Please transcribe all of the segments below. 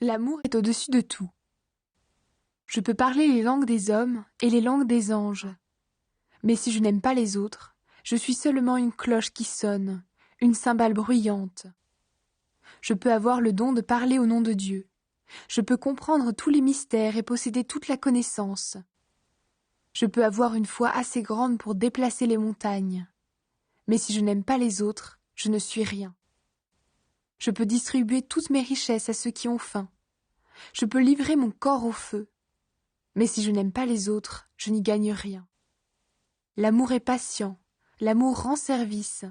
L'amour est au-dessus de tout. Je peux parler les langues des hommes et les langues des anges. Mais si je n'aime pas les autres, je suis seulement une cloche qui sonne, une cymbale bruyante. Je peux avoir le don de parler au nom de Dieu. Je peux comprendre tous les mystères et posséder toute la connaissance. Je peux avoir une foi assez grande pour déplacer les montagnes. Mais si je n'aime pas les autres, je ne suis rien. Je peux distribuer toutes mes richesses à ceux qui ont faim. Je peux livrer mon corps au feu. Mais si je n'aime pas les autres, je n'y gagne rien. L'amour est patient, l'amour rend service.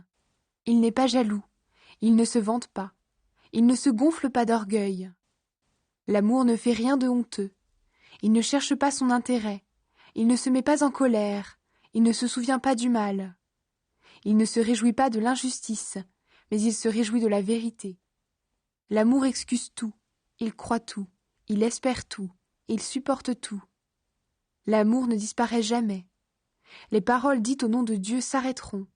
Il n'est pas jaloux, il ne se vante pas, il ne se gonfle pas d'orgueil. L'amour ne fait rien de honteux, il ne cherche pas son intérêt, il ne se met pas en colère, il ne se souvient pas du mal. Il ne se réjouit pas de l'injustice, mais il se réjouit de la vérité. L'amour excuse tout, il croit tout, il espère tout, il supporte tout. L'amour ne disparaît jamais. Les paroles dites au nom de Dieu s'arrêteront.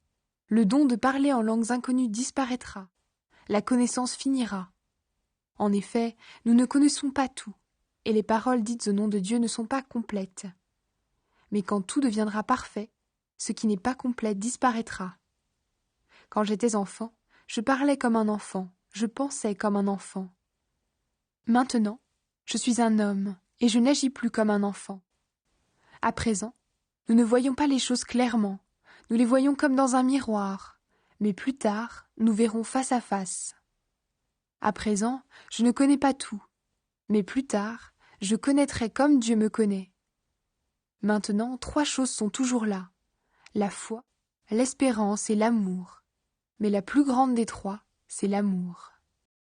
Le don de parler en langues inconnues disparaîtra. La connaissance finira. En effet, nous ne connaissons pas tout, et les paroles dites au nom de Dieu ne sont pas complètes. Mais quand tout deviendra parfait, ce qui n'est pas complet disparaîtra. Quand j'étais enfant, je parlais comme un enfant, je pensais comme un enfant. Maintenant, je suis un homme, et je n'agis plus comme un enfant. À présent, nous ne voyons pas les choses clairement, nous les voyons comme dans un miroir, mais plus tard, nous verrons face à face. À présent, je ne connais pas tout, mais plus tard, je connaîtrai comme Dieu me connaît. Maintenant, 3 choses sont toujours là, la foi, l'espérance et l'amour. Mais la plus grande des 3, c'est l'amour.